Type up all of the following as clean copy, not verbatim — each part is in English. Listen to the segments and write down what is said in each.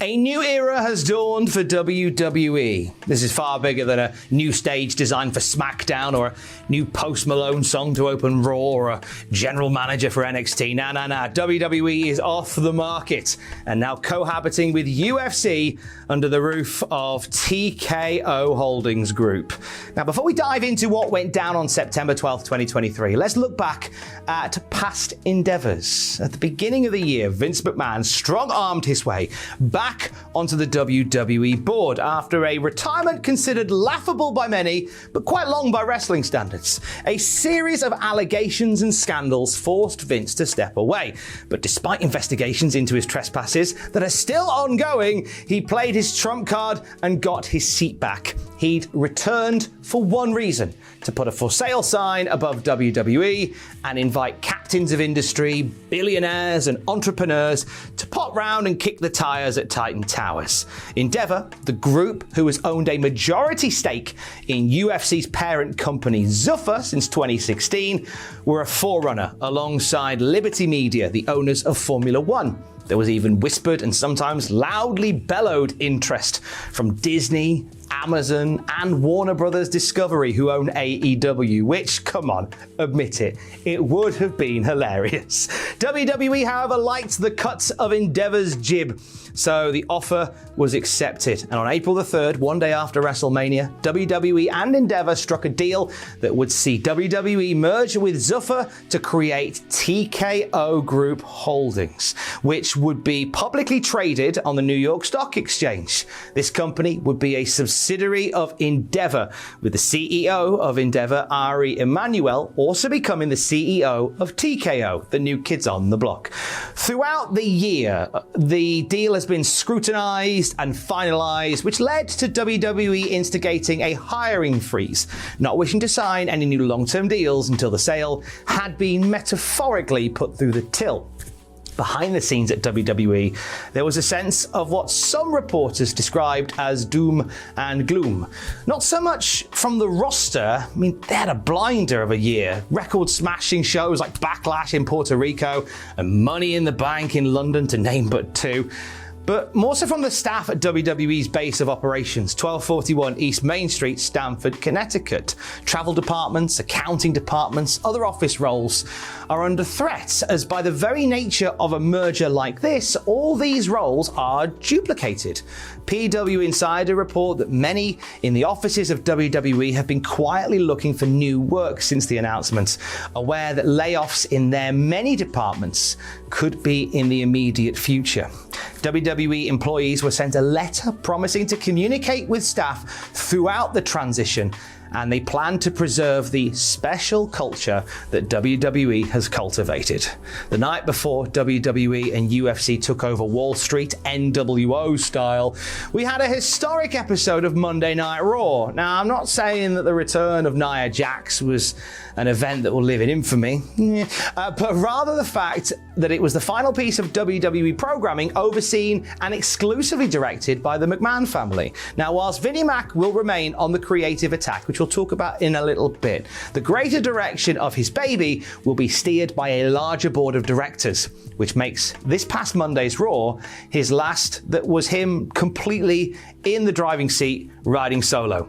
A new era has dawned for WWE. This is far bigger than a new stage designed for SmackDown or a new Post Malone song to open Raw or a general manager for NXT. Nah. WWE is off the market and now cohabiting with UFC under the roof of TKO Holdings Group. Now, before we dive into what went down on September 12th, 2023, let's look back at past endeavors. At the beginning of the year, Vince McMahon strong-armed his way back onto the WWE board after a retirement considered laughable by many, but quite long by wrestling standards. A series of allegations and scandals forced Vince to step away. But despite investigations into his trespasses that are still ongoing, he played his trump card and got his seat back. He'd returned for one reason: to put a for sale sign above WWE and invite captains of industry, billionaires and entrepreneurs to pop round and kick the tires at Titan Towers. Endeavor, the group who has owned a majority stake in UFC's parent company Zuffa since 2016, were a forerunner alongside Liberty Media, the owners of Formula One. There was even whispered and sometimes loudly bellowed interest from Disney, Amazon, and Warner Brothers Discovery, who own AEW, which, come on, admit it, it would have been hilarious. WWE, however, liked the cut of Endeavor's jib, so the offer was accepted. And on April the 3rd, one day after WrestleMania, WWE and Endeavor struck a deal that would see WWE merge with Zuffa to create TKO Group Holdings, which would be publicly traded on the New York Stock Exchange. This company would be a subsidiary of Endeavor, with the CEO of Endeavor, Ari Emmanuel, also becoming the CEO of TKO, the new kids on the block. Throughout the year, the deal has been scrutinized and finalized, which led to WWE instigating a hiring freeze, not wishing to sign any new long-term deals until the sale had been metaphorically put through the till. Behind the scenes at WWE, there was a sense of what some reporters described as doom and gloom. Not so much from the roster. I mean, they had a blinder of a year. Record-smashing shows like Backlash in Puerto Rico and Money in the Bank in London, to name but two. But more so from the staff at WWE's base of operations, 1241 East Main Street, Stamford, Connecticut. Travel departments, accounting departments, other office roles are under threat, as by the very nature of a merger like this, all these roles are duplicated. PW Insider report that many in the offices of WWE have been quietly looking for new work since the announcement, aware that layoffs in their many departments could be in the immediate future. WWE employees were sent a letter promising to communicate with staff throughout the transition, and they plan to preserve the special culture that WWE has cultivated. The night before WWE and UFC took over Wall Street, NWO style, we had a historic episode of Monday Night Raw. Now, I'm not saying that the return of Nia Jax was an event that will live in infamy, but rather the fact that it was the final piece of WWE programming overseen and exclusively directed by the McMahon family. Now, whilst Vinnie Mac will remain on the creative attack, which we'll talk about in a little bit, the greater direction of his baby will be steered by a larger board of directors, which makes this past Monday's Raw his last that was him completely in the driving seat, riding solo.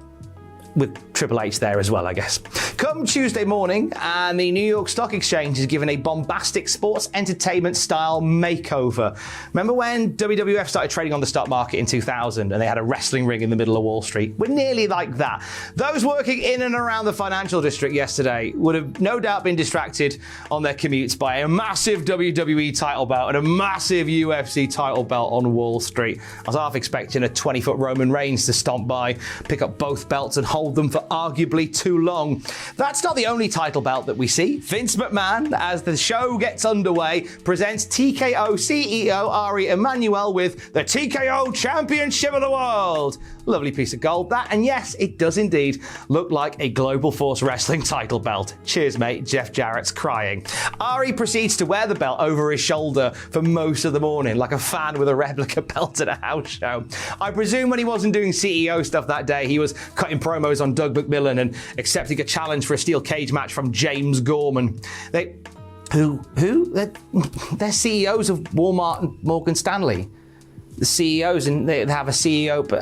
With Triple H there as well, I guess. Come Tuesday morning, and the New York Stock Exchange is given a bombastic sports entertainment style makeover. Remember when WWF started trading on the stock market in 2000 and they had a wrestling ring in the middle of Wall Street? We're nearly like that. Those working in and around the financial district yesterday would have no doubt been distracted on their commutes by a massive WWE title belt and a massive UFC title belt on Wall Street. I was half expecting a 20-foot Roman Reigns to stomp by, pick up both belts and hold them for arguably too long. That's not the only title belt that we see. Vince McMahon, as the show gets underway, presents TKO CEO Ari Emmanuel with the TKO Championship of the World. Lovely piece of gold, that, and yes, it does indeed look like a Global Force Wrestling title belt. Cheers, mate. Jeff Jarrett's crying. Ari proceeds to wear the belt over his shoulder for most of the morning, like a fan with a replica belt at a house show. I presume when he wasn't doing CEO stuff that day, he was cutting promos on Doug McMillan and accepting a challenge for a steel cage match from James Gorman. Who? They're CEOs of Walmart and Morgan Stanley. the CEOs, and they have a CEO, but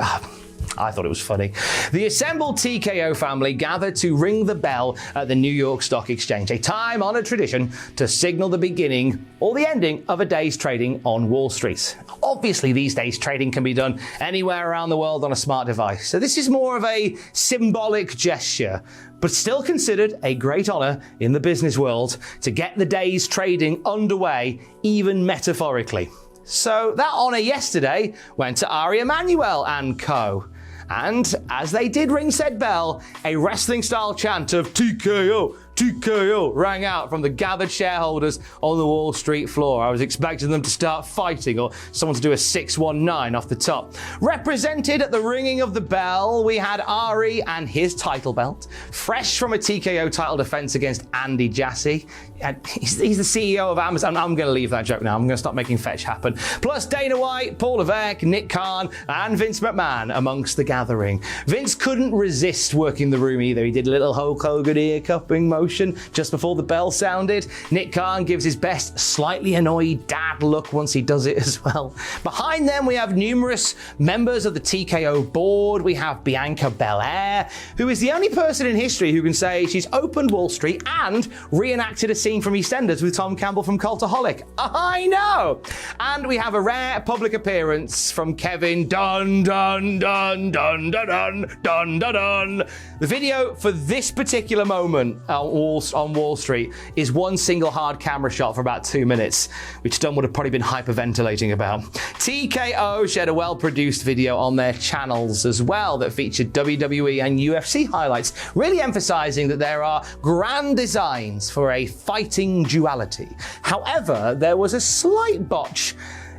I thought it was funny. The assembled TKO family gathered to ring the bell at the New York Stock Exchange, a time-honored tradition to signal the beginning or the ending of a day's trading on Wall Street. Obviously, these days, trading can be done anywhere around the world on a smart device, so this is more of a symbolic gesture, but still considered a great honor in the business world to get the day's trading underway, even metaphorically. So that honor yesterday went to Ari Emmanuel and co. And as they did ring said bell, a wrestling-style chant of TKO, TKO rang out from the gathered shareholders on the Wall Street floor. I was expecting them to start fighting or someone to do a 619 off the top. Represented at the ringing of the bell, we had Ari and his title belt, fresh from a TKO title defense against Andy Jassy. And he's the CEO of Amazon. I'm going to leave that joke now. I'm going to stop making fetch happen. Plus Dana White, Paul Levesque, Nick Khan, and Vince McMahon amongst the gathering. Vince couldn't resist working the room either. He did a little Hulk Hogan ear cupping motion just before the bell sounded. Nick Khan gives his best slightly annoyed dad look once he does it as well. Behind them we have numerous members of the TKO board. We have Bianca Belair, who is the only person in history who can say she's opened Wall Street and reenacted a scene from EastEnders with Tom Campbell from Cultaholic. I know! And we have a rare public appearance from Kevin Dun Dun Dun Dun Dun Dun Dun Dun Dun. The video for this particular moment on Wall Street is one single hard camera shot for about 2 minutes, which Dunn would have probably been hyperventilating about. TKO shared a well-produced video on their channels as well that featured WWE and UFC highlights, really emphasizing that there are grand designs for a fighting duality. However, there was a slight botch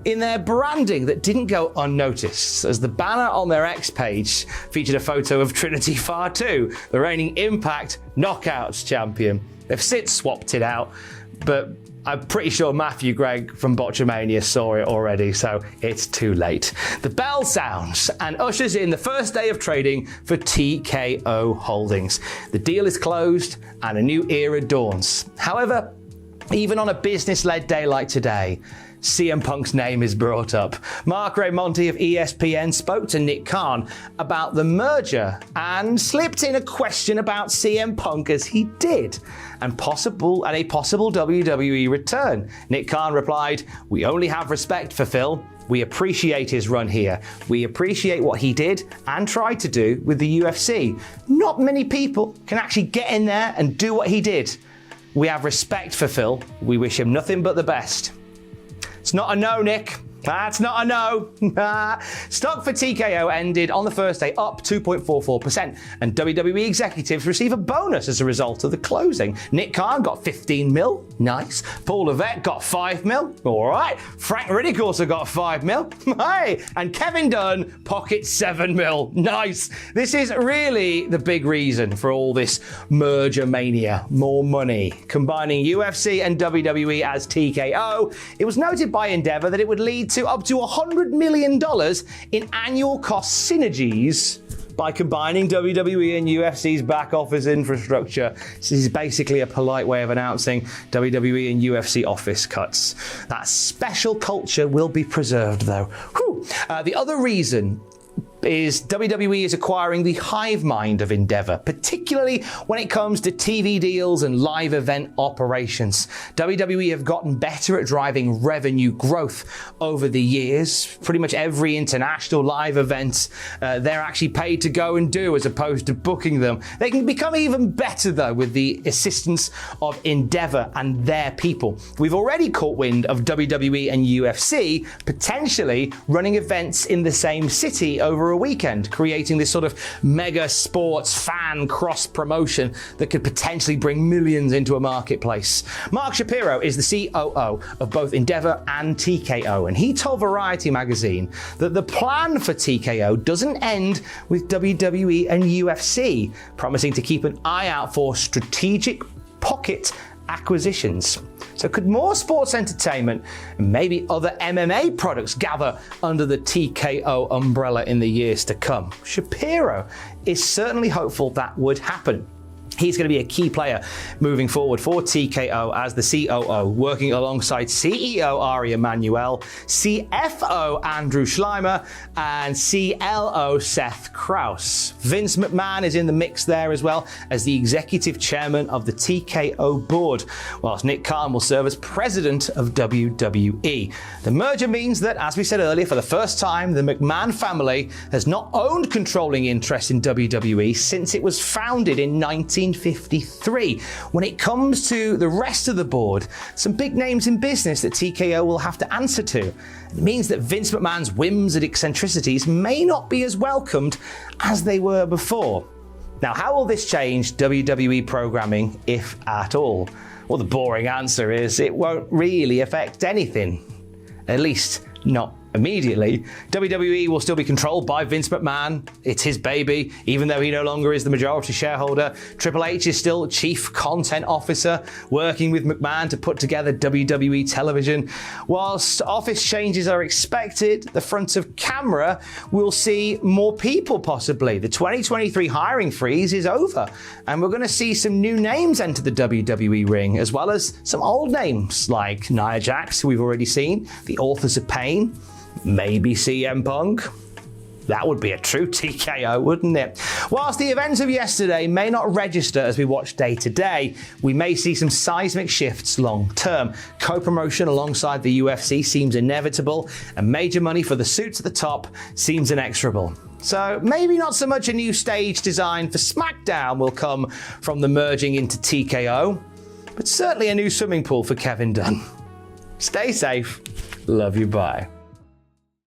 in their branding that didn't go unnoticed, as the banner on their X page featured a photo of Trinity Fatu, the reigning Impact Knockouts champion. They've since swapped it out, but I'm pretty sure Matthew Gregg from Botchamania saw it already, so it's too late. The bell sounds and ushers in the first day of trading for TKO Holdings. The deal is closed and a new era dawns. However, even on a business-led day like today, CM Punk's name is brought up. Mark Ramonti of ESPN spoke to Nick Khan about the merger and slipped in a question about CM Punk as he did, and a possible WWE return. Nick Khan replied, "We only have respect for Phil. We appreciate his run here. We appreciate what he did and tried to do with the UFC. Not many people can actually get in there and do what he did. We have respect for Phil. We wish him nothing but the best." It's not a no, Nick. That's not a no. Stock for TKO ended on the first day up 2.44%, and WWE Executives receive a bonus as a result of the closing. Nick Khan got 15 mil, nice. Paul Levesque got 5 mil, all right. Frank Riddick also got 5 mil, hey. And Kevin Dunn pockets 7 mil, nice. This is really the big reason for all this merger mania, more money. Combining UFC and WWE as TKO, it was noted by Endeavor that it would lead to up to $100 million in annual cost synergies by combining WWE and UFC's back office infrastructure. This is basically a polite way of announcing WWE and UFC office cuts. That special culture will be preserved though. The other reason is WWE is acquiring the hive mind of Endeavor, particularly when it comes to TV deals and live event operations. WWE have gotten better at driving revenue growth over the years. Pretty much every international live event they're actually paid to go and do as opposed to booking them. They can become even better though with the assistance of Endeavor and their people. We've already caught wind of WWE and UFC potentially running events in the same city over a weekend, creating this sort of mega sports fan cross promotion that could potentially bring millions into a marketplace. Mark Shapiro is the COO of both Endeavor and TKO, and he told Variety magazine that the plan for TKO doesn't end with WWE and UFC, promising to keep an eye out for strategic pocket acquisitions. So could more sports entertainment and maybe other MMA products gather under the TKO umbrella in the years to come? Shapiro is certainly hopeful that would happen. He's going to be a key player moving forward for TKO as the COO, working alongside CEO Ari Emmanuel, CFO Andrew Schleimer, and CLO Seth Krause. Vince McMahon is in the mix there as well as the executive chairman of the TKO board, whilst Nick Khan will serve as president of WWE. The merger means that, as we said earlier, for the first time, the McMahon family has not owned controlling interest in WWE since it was founded in 1953. When it comes to the rest of the board, some big names in business that TKO will have to answer to. It means that Vince McMahon's whims and eccentricities may not be as welcomed as they were before. Now, how will this change WWE programming, if at all? Well, the boring answer is it won't really affect anything, at least not immediately. WWE will still be controlled by Vince McMahon. It's his baby, even though he no longer is the majority shareholder. Triple H is still chief content officer, working with McMahon to put together WWE television. Whilst office changes are expected, the front of camera will see more people possibly. The 2023 hiring freeze is over, and we're going to see some new names enter the WWE ring, as well as some old names like Nia Jax, who we've already seen, the Authors of Pain, maybe CM Punk. That would be a true TKO, wouldn't it? Whilst the events of yesterday may not register as we watch day to day, we may see some seismic shifts long term. Co-promotion alongside the UFC seems inevitable, and major money for the suits at the top seems inexorable. So maybe not so much a new stage design for SmackDown will come from the merging into TKO, but certainly a new swimming pool for Kevin Dunn. Stay safe. Love you. Bye.